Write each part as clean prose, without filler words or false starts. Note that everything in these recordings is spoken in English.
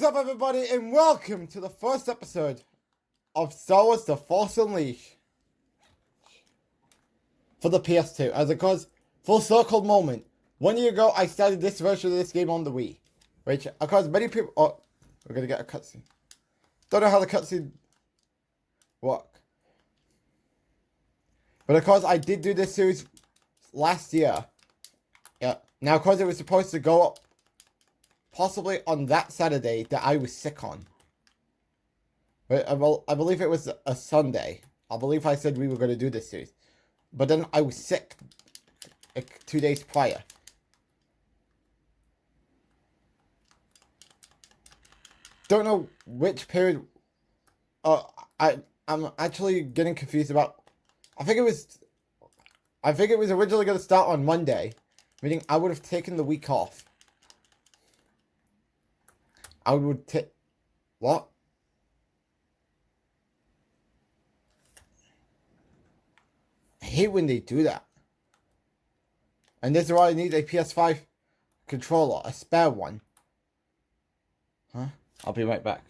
up, everybody, and welcome to the first episode of Star Wars The Force Unleashed for the PS2. As it goes, full circle moment. 1 year ago, I started this version of this game on the Wii, which, of course, many people... Oh, we're gonna get a cutscene. Don't know how the cutscene work. But, of course, I did do this series last year. Yeah. Now, of course, it was supposed to go up possibly on that Saturday that I was sick on. But I believe it was a Sunday. I believe I said we were going to do this series. But then I was sick 2 days prior. Don't know which period. I'm actually getting confused about. I think it was originally going to start on Monday, meaning I would have taken the week off. I would take... What? I hate when they do that. And this is why I need a PS5 controller, a spare one. Huh? I'll be right back.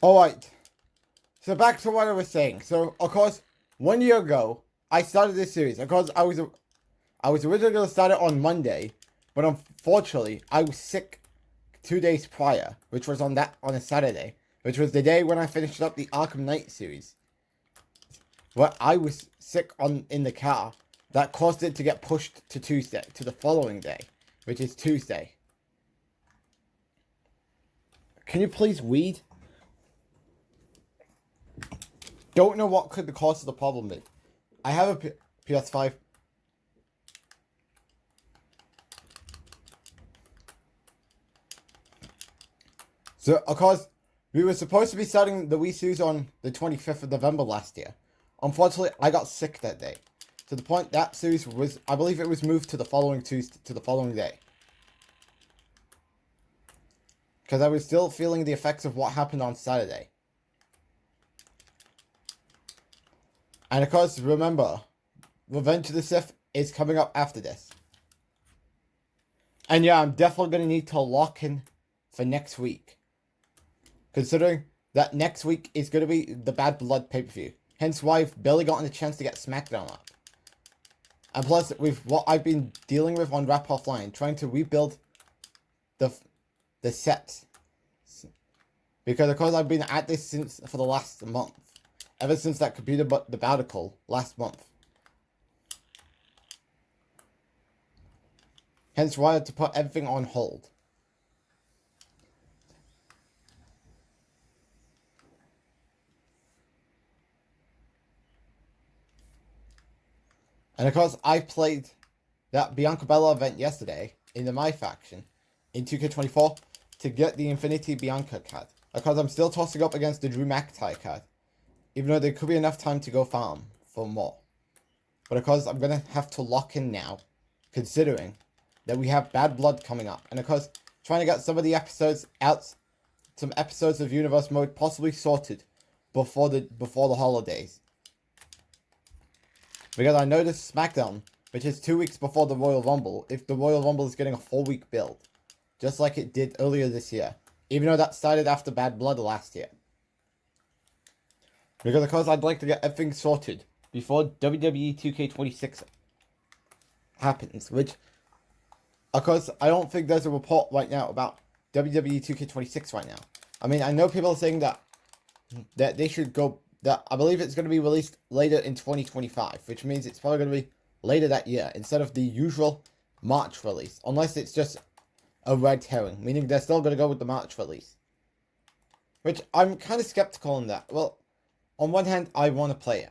Alright. So back to what I was saying. So, of course, 1 year ago, I started this series. Of course, I was originally going to start it on Monday, but unfortunately, I was sick 2 days prior, which was on a Saturday, which was the day when I finished up the Arkham Knight series. Where I was sick in the car, that caused it to get pushed to Tuesday, to the following day, which is Tuesday. Can you please read? Don't know what could the cause of the problem be. I have a PS5. So, of course, we were supposed to be starting the Wii series on the 25th of November last year. Unfortunately, I got sick that day. To the point that series was, I believe it was moved to the following Tuesday, to the following day. Because I was still feeling the effects of what happened on Saturday. And of course, remember, Revenge of the Sith is coming up after this. And yeah, I'm definitely going to need to lock in for next week. Considering that next week is going to be the Bad Blood pay-per-view. Hence why I've barely gotten a chance to get SmackDown up. And plus, with what I've been dealing with on Rap Offline, trying to rebuild the sets. Because of course I've been at this for the last month. Ever since that computer debacle last month. Hence why I had to put everything on hold. And of course, I played that Bianca Bella event yesterday in the My faction in 2K24 to get the Infinity Bianca card. Of course, I'm still tossing up against the Drew McIntyre card, even though there could be enough time to go farm for more. But of course, I'm going to have to lock in now, considering that we have Bad Blood coming up. And of course, trying to get some of the episodes out, some episodes of Universe Mode possibly sorted before the holidays. Because I noticed SmackDown, which is 2 weeks before the Royal Rumble, if the Royal Rumble is getting a 4-week build. Just like it did earlier this year. Even though that started after Bad Blood last year. Because of course I'd like to get everything sorted before WWE 2K26 happens. Which, of course, I don't think there's a report right now about WWE 2K26 right now. I mean, I know people are saying that they should go... That I believe it's going to be released later in 2025, which means it's probably going to be later that year instead of the usual March release, unless it's just a red herring, meaning they're still going to go with the March release. Which I'm kind of skeptical on that. Well, on one hand, I want to play it.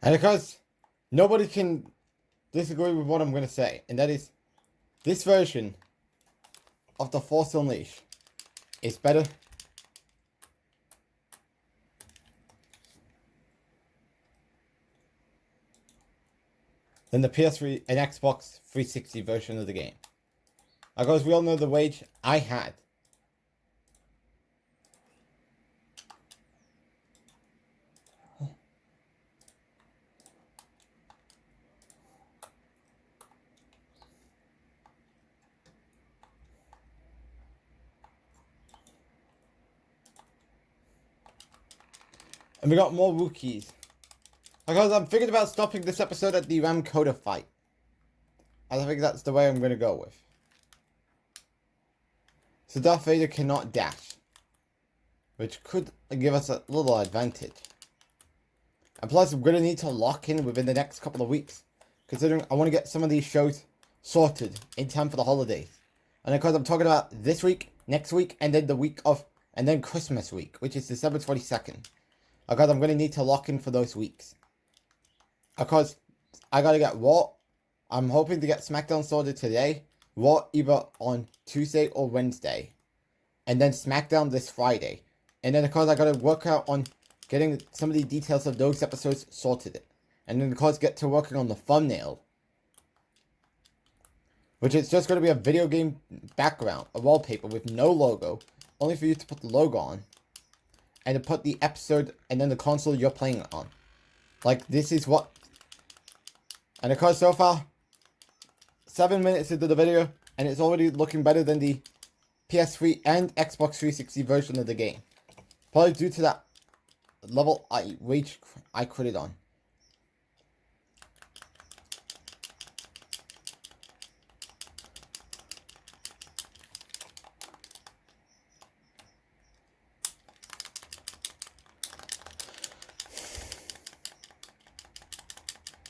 And because nobody can disagree with what I'm going to say, and that is, this version of the Force Unleashed is better than the PS3 and Xbox 360 version of the game. Because we all know the rage I had. And we got more rookies. Because I'm thinking about stopping this episode at the Ram Coda fight. I think that's the way I'm going to go with. So Darth Vader cannot dash, which could give us a little advantage. And plus, I'm going to need to lock in within the next couple of weeks, considering I want to get some of these shows sorted in time for the holidays. And of course, I'm talking about this week, next week, and then the week of, and then Christmas week, which is December 22nd. Because I'm going to need to lock in for those weeks. Because I got to get Raw. I'm hoping to get SmackDown sorted today. Raw either on Tuesday or Wednesday. And then SmackDown this Friday. And then of course I got to work out on getting some of the details of those episodes sorted. And then of course get to working on the thumbnail. Which is just going to be a video game background. A wallpaper with no logo. Only for you to put the logo on. And to put the episode and then the console you're playing it on. Like, this is what... And of course, so far, 7 minutes into the video, and it's already looking better than the PS3 and Xbox 360 version of the game. Probably due to that level I critted on.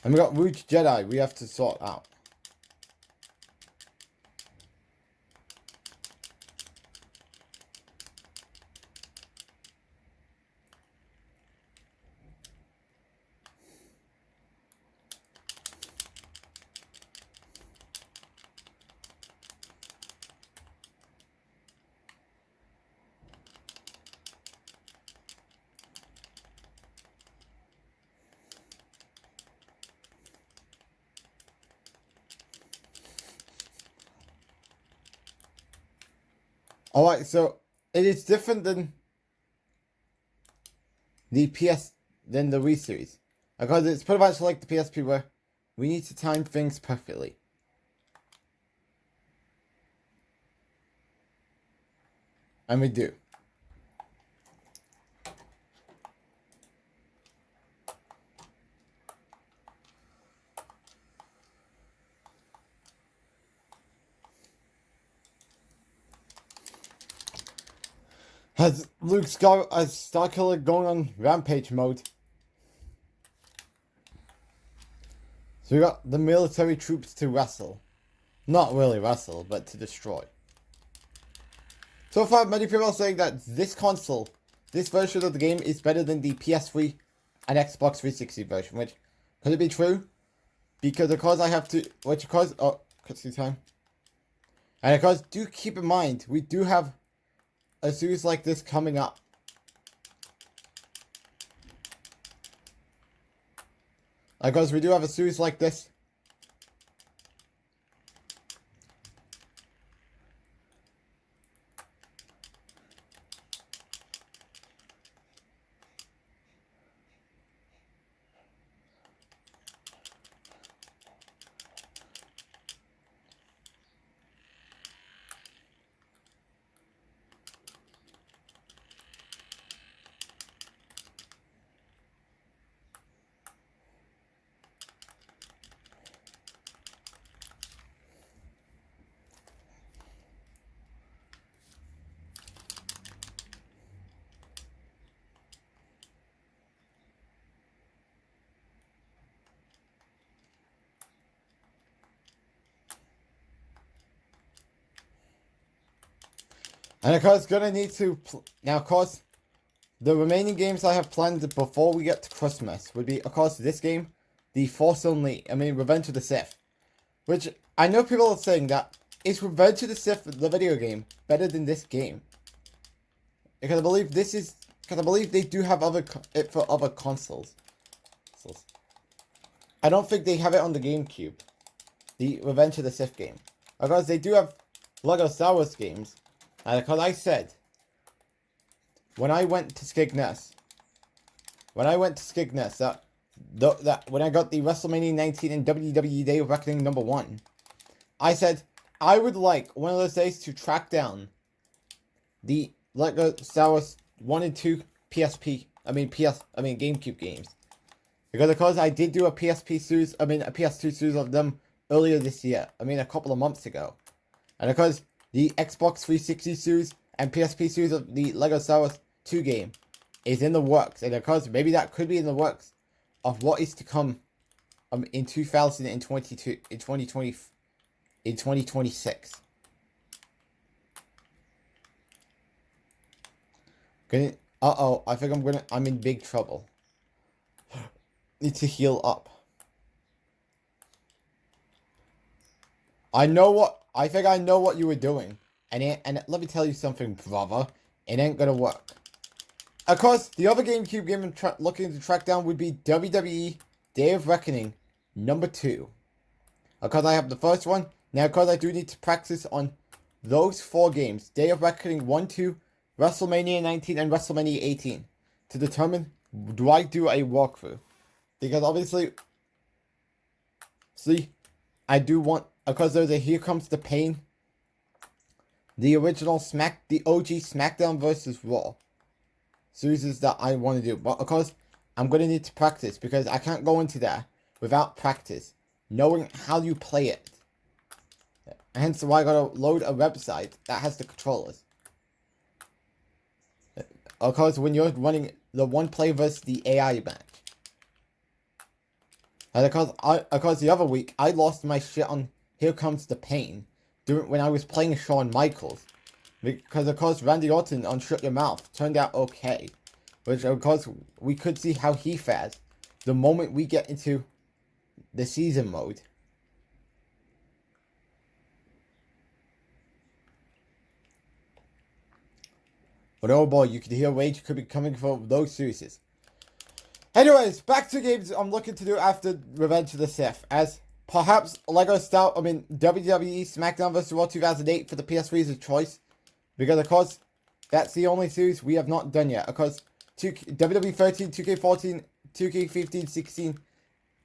And we got Rouge Jedi we have to sort out. Alright, so it is different than the Wii series. Because it's pretty much like the PSP where we need to time things perfectly. And we do. Has Luke Skywalker going on rampage mode. So we got the military troops to wrestle. Not really wrestle, but to destroy. So far, many people are saying that this console, this version of the game is better than the PS3 and Xbox 360 version, which, could it be true? Because of course I have to, which of course, oh, cutscene time. And of course, do keep in mind, we do have a series like this coming up. Because we do have a series like this. And of course, gonna need to now. Of course, The remaining games I have planned before we get to Christmas would be, of course, this game, the Revenge of the Sith. Which, I know people are saying that, is Revenge of the Sith, the video game, better than this game? Because I believe they do have it for other consoles. I don't think they have it on the GameCube. The Revenge of the Sith game. Because they do have Lego Star Wars games. And because I said, when I went to Skegness, that when I got the WrestleMania 19 and WWE Day of Reckoning #1, I said I would like one of those days to track down the Lego Star Wars 1 and 2 GameCube games. Because I did do a PS2 series of them earlier this year. A couple of months ago. And because the Xbox 360 series and PSP series of the Lego Star Wars 2 game is in the works. And because maybe that could be in the works of what is to come in 2026. I think I'm in big trouble. Need to heal up. I think I know what you were doing. And let me tell you something, brother. It ain't gonna work. Of course, the other GameCube game I'm looking to track down would be WWE Day of Reckoning #2. Because I have the first one. Now, because I do need to practice on those 4 games. Day of Reckoning 1, 2, WrestleMania 19, and WrestleMania 18. To determine, do I do a walkthrough? Because obviously, I do want, because there's a Here Comes the Pain. The original the OG SmackDown vs. Raw series that I want to do. But of course, I'm going to need to practice because I can't go into there without practice, knowing how you play it. Hence why I got to load a website that has the controllers. Of course, when you're running the one player versus the AI match. And of course, the other week, I lost my shit on Here Comes the Pain. When I was playing Shawn Michaels. Because of course Randy Orton on Shut Your Mouth turned out okay. Which of course we could see how he fares the moment we get into the season mode. But oh boy, you can hear rage could be coming from those series. Anyways, back to games I'm looking to do after Revenge of the Sith. As perhaps WWE SmackDown vs. Raw 2008 for the PS3 is a choice. Because, of course, that's the only series we have not done yet. Of course, WWE 13, 2K14, 2K15, 16,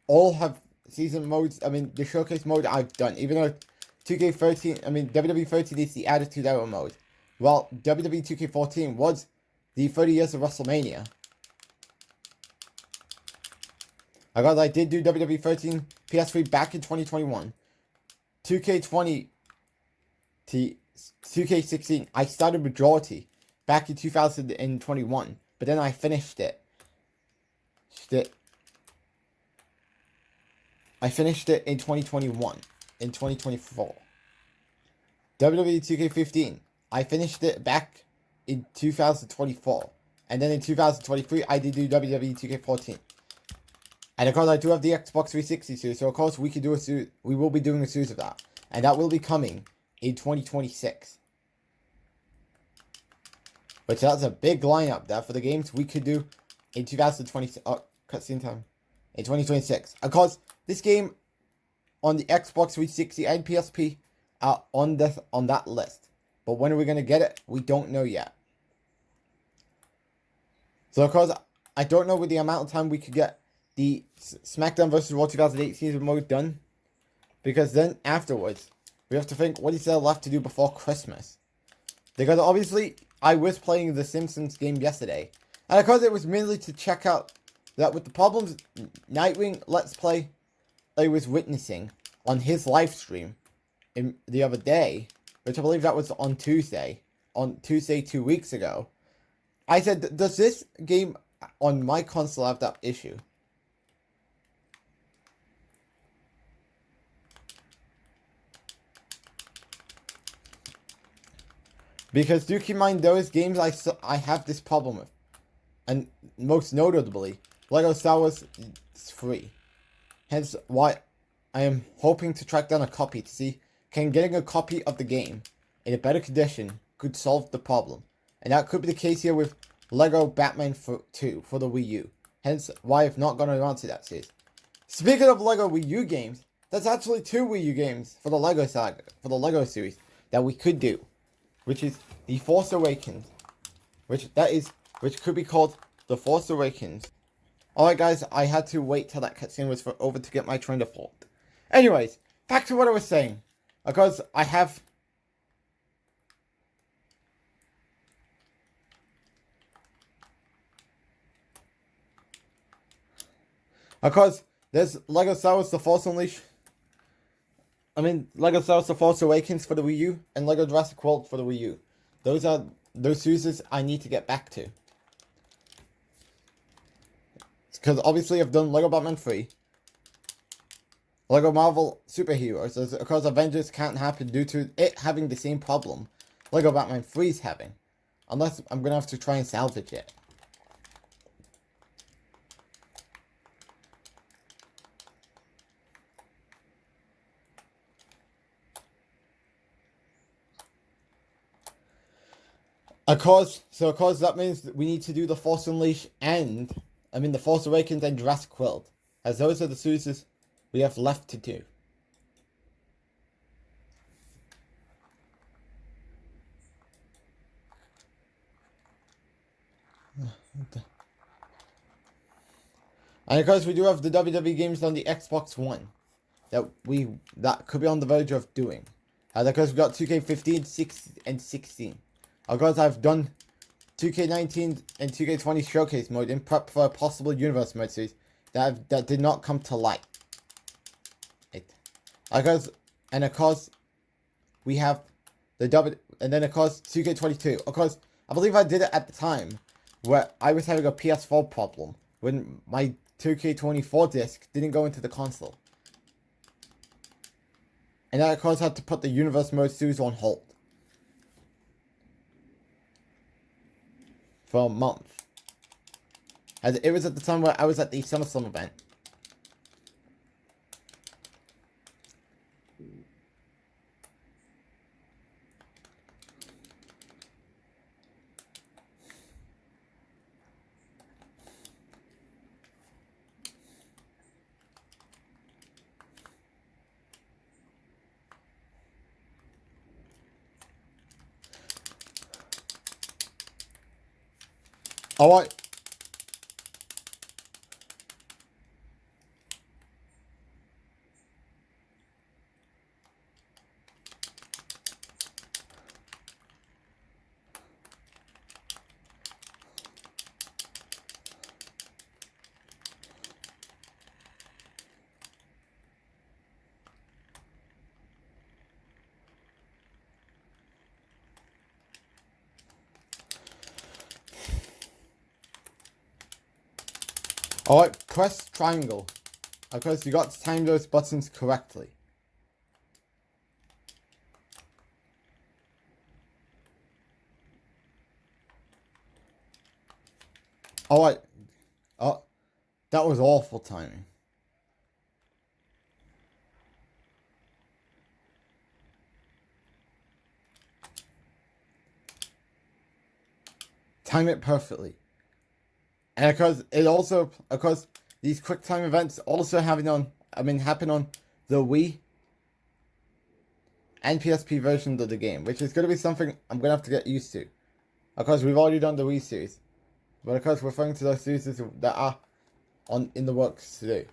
all have season modes. The showcase mode I've done. Even though WWE 13 is the Attitude Era mode. While WWE 2K14 was the 30 years of WrestleMania. Because I did do WWE 13 PS3 back in 2021. 2K20 to 2K16, I started Majority back in 2021. But then I finished it. I finished it in 2021. In 2024. WWE 2K15, I finished it back in 2024. And then in 2023, I did do WWE 2K14. And of course, I do have the Xbox 360 series, so of course we will be doing a series of that. And that will be coming in 2026. Which that's a big lineup there for the games we could do in 2026. Oh, cutscene time. In 2026. Of course, this game on the Xbox 360 and PSP are on that list. But when are we going to get it? We don't know yet. So of course, I don't know with the amount of time we could get the SmackDown vs. Raw 2008 season mode done. Because then afterwards, we have to think, what is there left to do before Christmas? Because obviously, I was playing the Simpsons game yesterday. And of course, it was mainly to check out that with the problems Nightwing Let's Play I was witnessing on his live stream the other day, which I believe that was on Tuesday 2 weeks ago. I said, does this game on my console have that issue? Because do keep in mind, those games I have this problem with. and most notably, Lego Star Wars is free. Hence why I am hoping to track down a copy to see can getting a copy of the game in a better condition could solve the problem. And that could be the case here with Lego Batman 2 for the Wii U. Hence why I've not gone around to that series. Speaking of Lego Wii U games, that's actually 2 Wii U games for the Lego saga, for the Lego series that we could do, which is The Force Awakens, which could be called The Force Awakens. Alright guys, I had to wait till that cutscene was over to get my train of thought. Anyways, back to what I was saying. Because I have... Because there's Lego Star Wars The Force Unleashed. Lego Star Wars The Force Awakens for the Wii U and Lego Jurassic World for the Wii U. Those are those users I need to get back to. Because obviously I've done Lego Batman 3. Lego Marvel Superheroes, because Avengers can't happen due to it having the same problem Lego Batman 3 is having. Unless I'm going to have to try and salvage it. Of course that means that we need to do The Force Unleashed and, The Force Awakens and Jurassic World. As those are the series we have left to do. And of course we do have the WWE games on the Xbox One that could be on the verge of doing. And of course we got 2K15, 6 and 16. Of course I've done 2K19 and 2K20 showcase mode in prep for a possible universe mode series that did not come to light. Of course we have the and then of course 2K22. Of course I believe I did it at the time where I was having a PS4 problem when my 2K24 disc didn't go into the console. And I of course had to put the universe mode series on hold for a month. As it was at the time where I was at the SummerSlam event. Alright. Alright, press triangle. Of course, you got to time those buttons correctly. Alright. Oh, that was awful timing. Time it perfectly. And of course, these quick time events also happen on the Wii and PSP versions of the game, which is going to be something I'm going to have to get used to. Of course, we've already done the Wii series, but of course, we're referring to those series that are in the works today.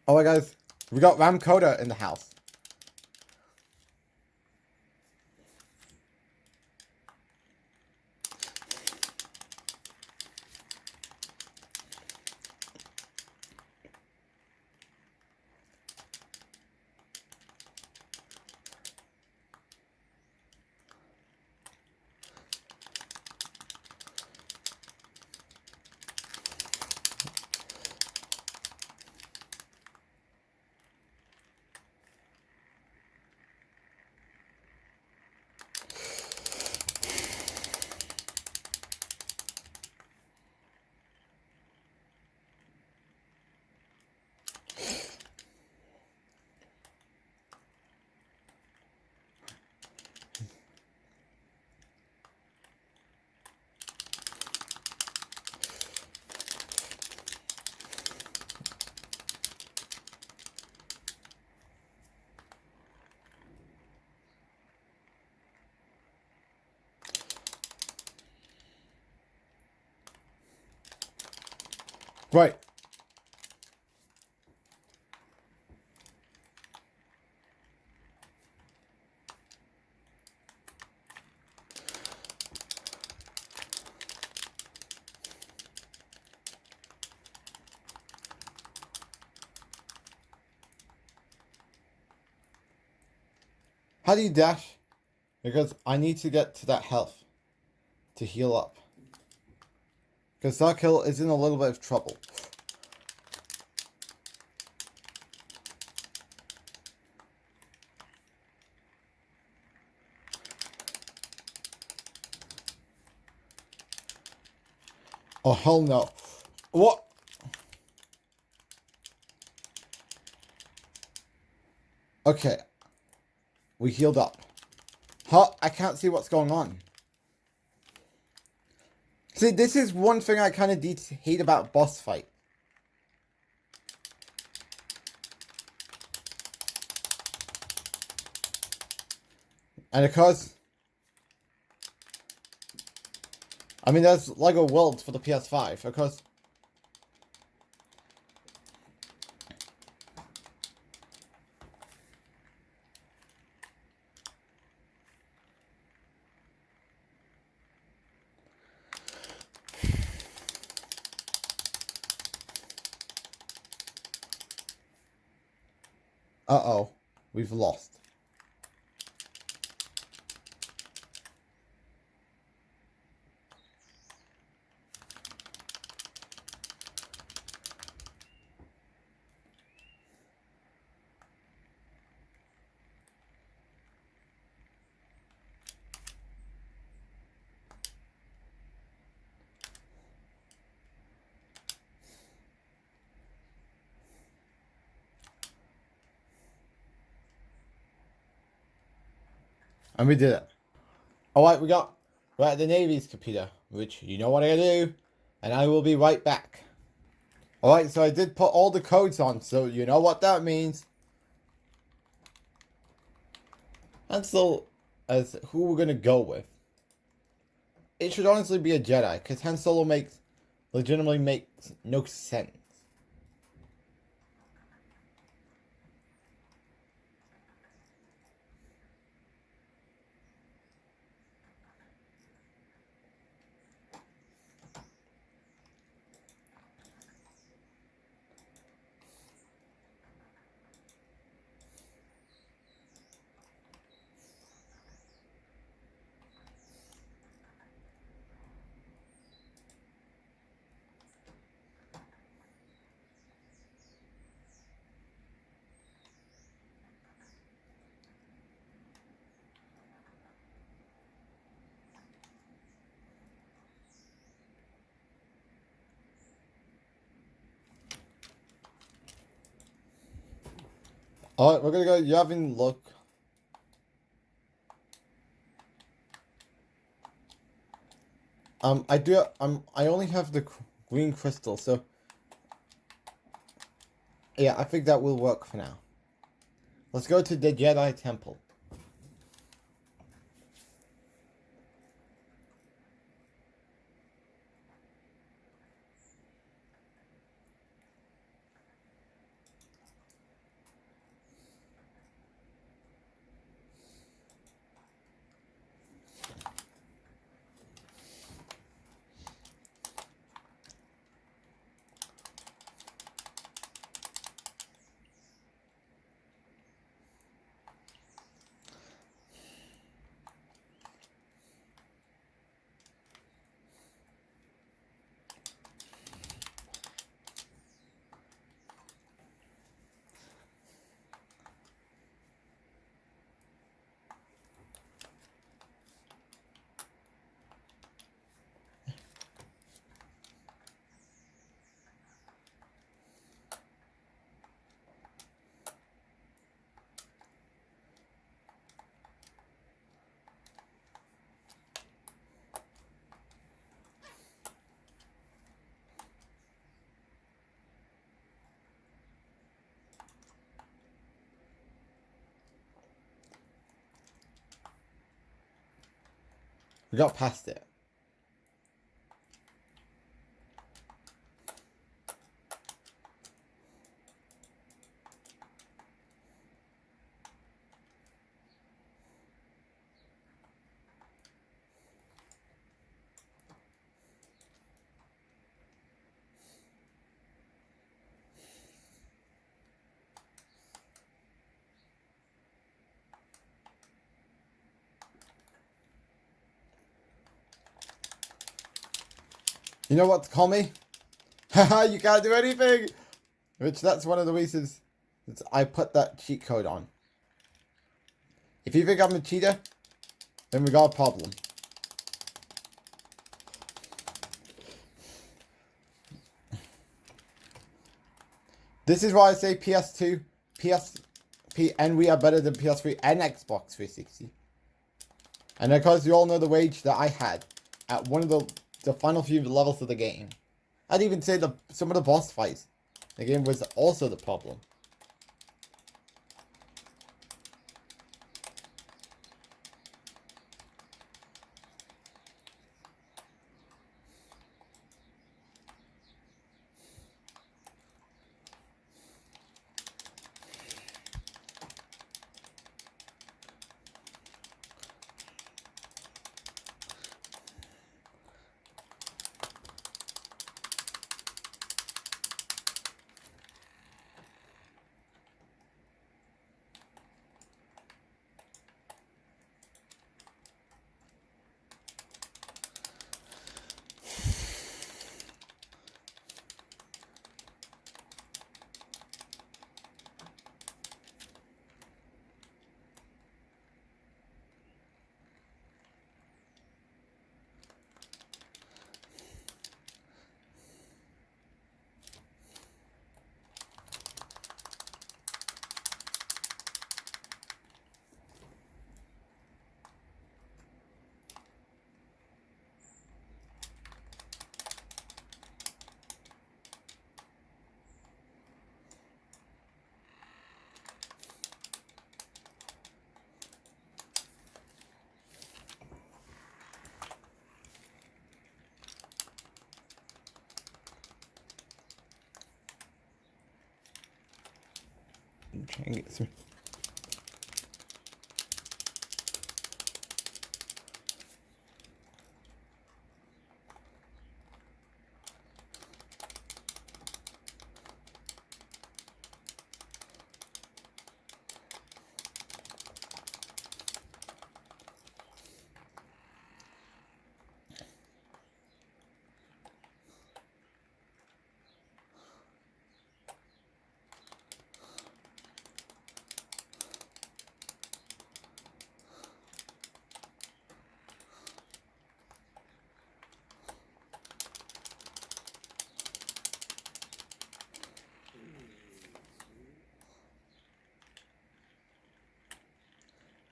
Alright guys, we got Ram Coda in the house. Right. How do you dash? Because I need to get to that health to heal up. Because Dark Hill is in a little bit of trouble. Oh hell no. What? Okay. We healed up. Huh? I can't see what's going on. See, this is one thing I kind of hate about boss fight. And of course, I mean, there's Lego Worlds for the PS5, of course. Uh-oh, we've lost. And we did it. Alright, we're at the Navy's computer, which you know what I gotta do, and I will be right back. Alright, so I did put all the codes on, so you know what that means. And so, as who we're gonna go with. It should honestly be a Jedi, because Han Solo legitimately makes no sense. Alright, we're gonna go Yavin look. I only have the green crystal, so yeah, I think that will work for now. Let's go to the Jedi Temple. We got past it. You know what to call me? Haha, you can't do anything! Which, that's one of the reasons that I put that cheat code on. If you think I'm a cheater, then we got a problem. This is why I say PS2, PSP, and we are better than PS3 and Xbox 360. And because you all know the rage that I had at one of the final few levels of the game. I'd even say some of the boss fights. The game was also the problem. I'm trying to get through.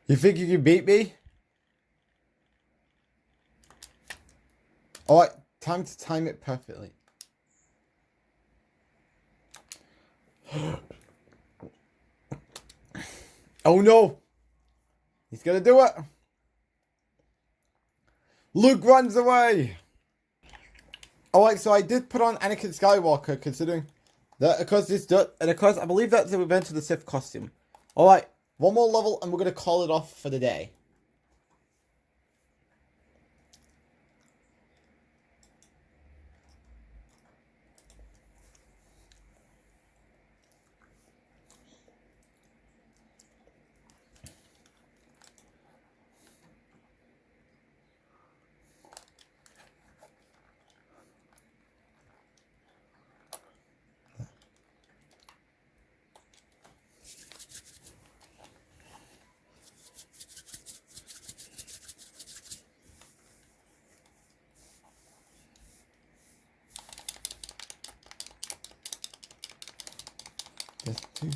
You think you can beat me? Alright, time to time it perfectly. Oh no! He's gonna do it! Luke runs away! Alright, so I did put on Anakin Skywalker, considering that, because I believe that's the Revenge of the Sith costume. Alright, one more level and we're gonna call it off for the day. Just two.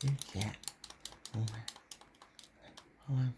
Yeah. Hold on.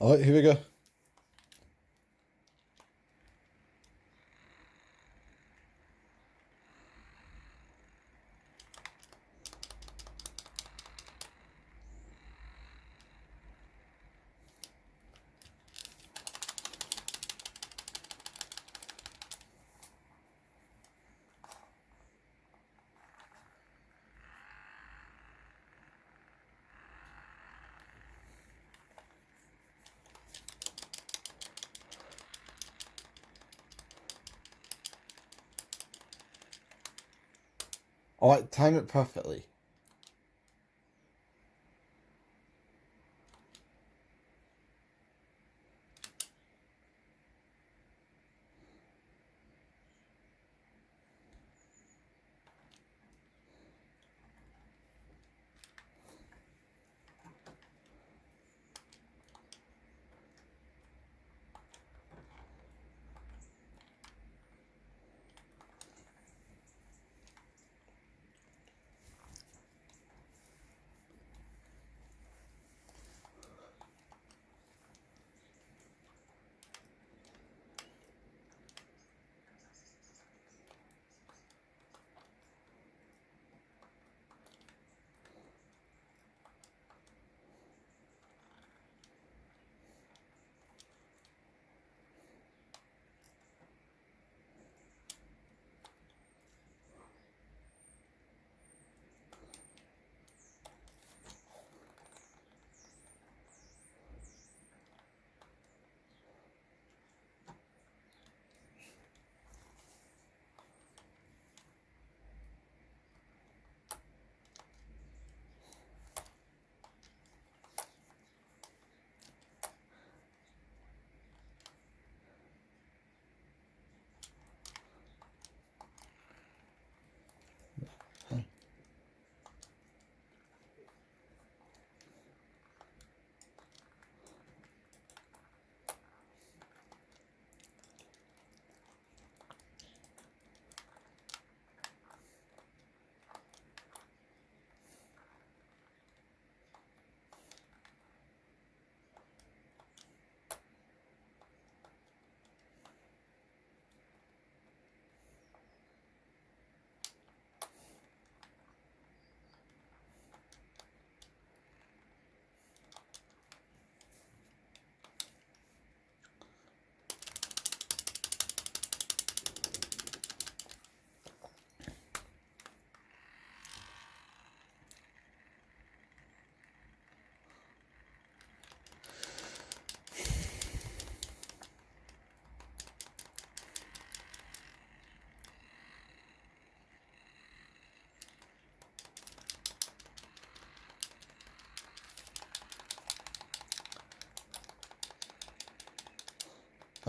All right, here we go. All right, time it perfectly.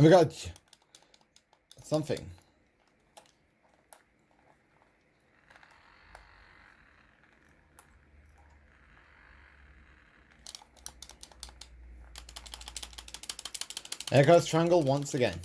And we got something. There goes triangle once again.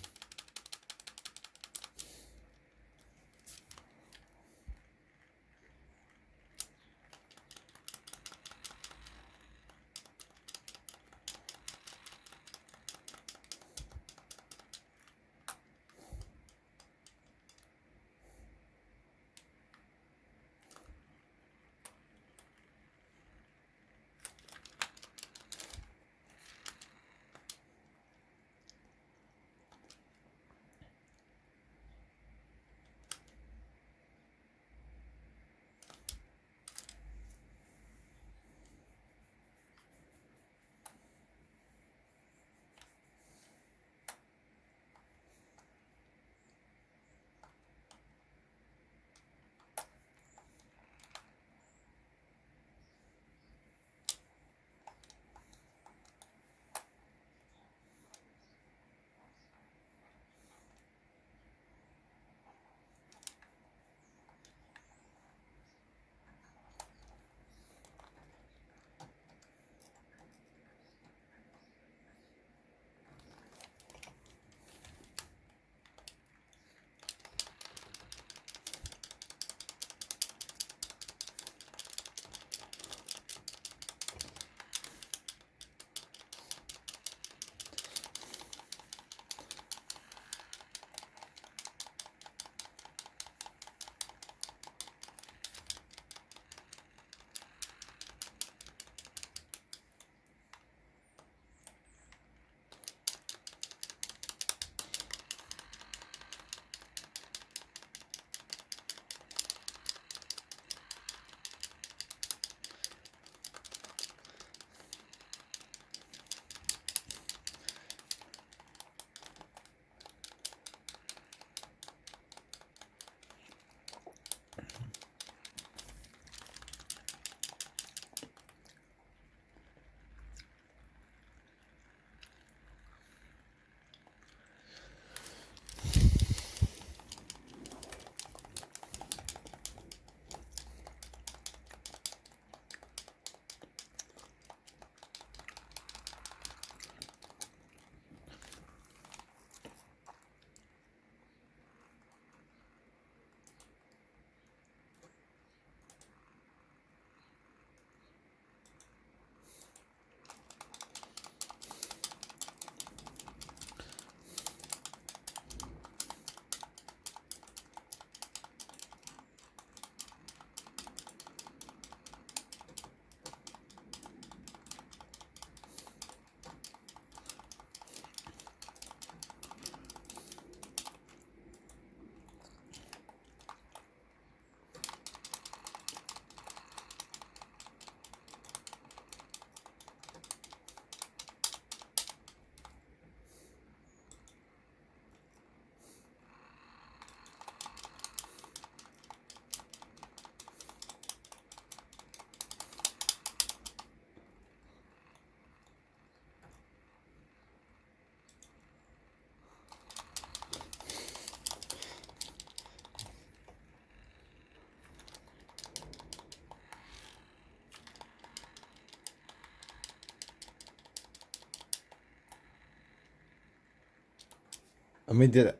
And we did it.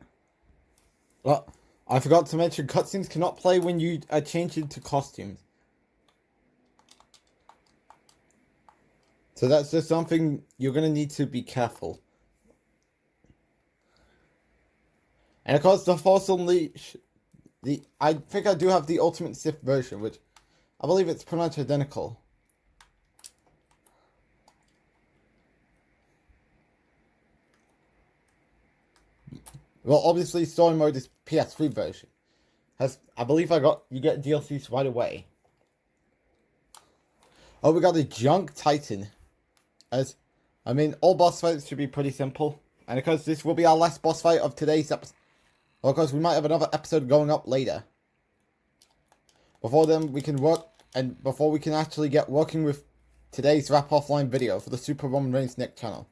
Well, I forgot to mention cutscenes cannot play when you change into costumes. So that's just something you're going to need to be careful. And of course, the Force Unleashed, I think I do have the Ultimate Sith version, which I believe it's pretty much identical. Well, obviously, story mode is PS3 version. I believe you get DLCs right away. Oh, we got the Junk Titan. All boss fights should be pretty simple. And of course, this will be our last boss fight of today's episode. Well, of course, we might have another episode going up later. Before then, we can work, and before we can actually get working with today's Rap Offline video for the SuperAJStylesNick channel.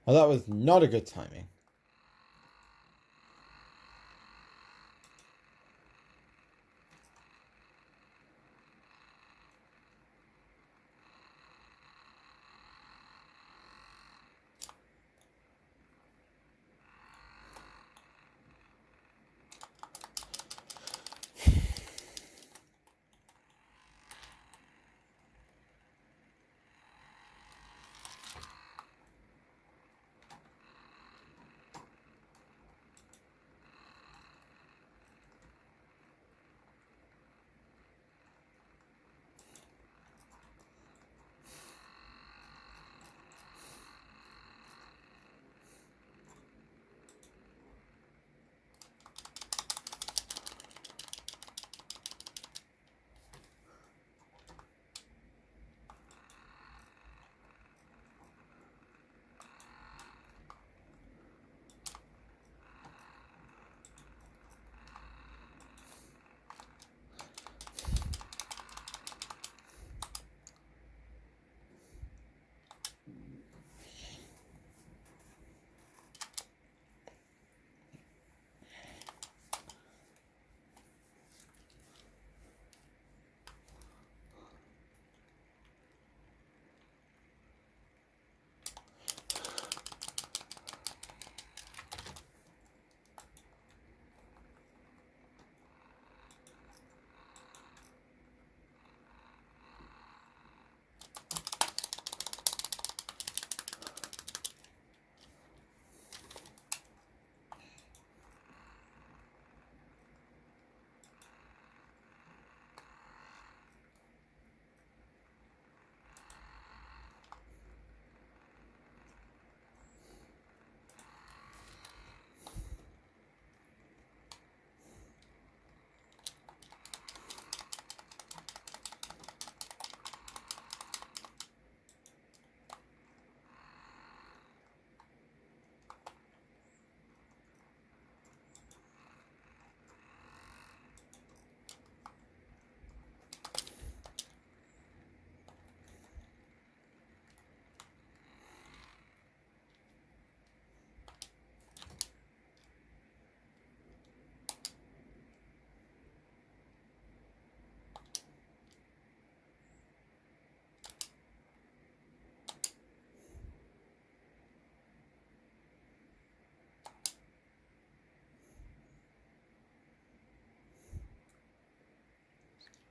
Well, that was not a good timing.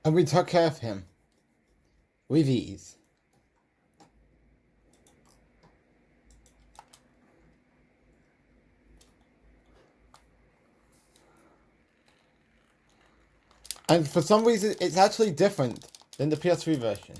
And we took care of him. With ease. And for some reason, it's actually different than the PS3 version.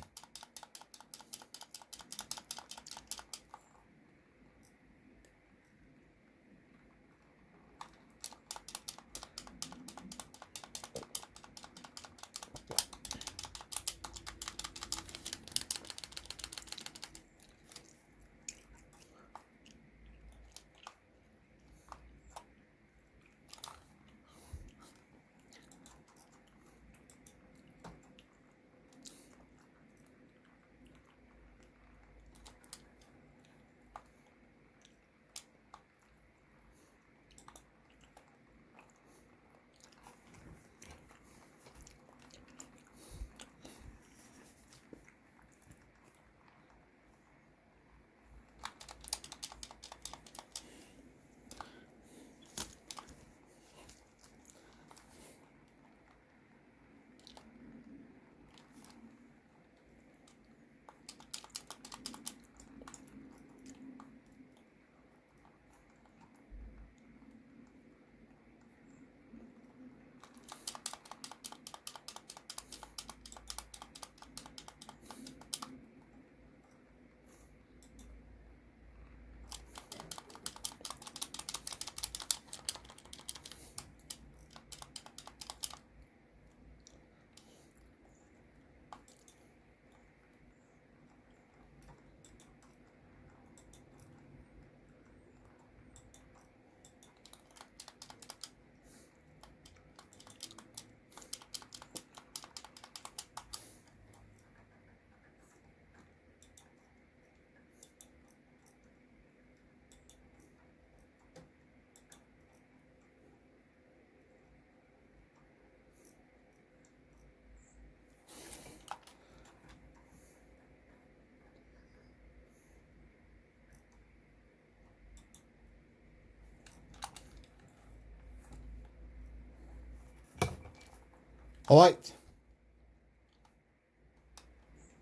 Alright.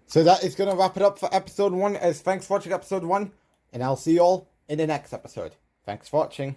So that is going to wrap it up for episode 1. As thanks for watching episode 1. And I'll see you all in the next episode. Thanks for watching.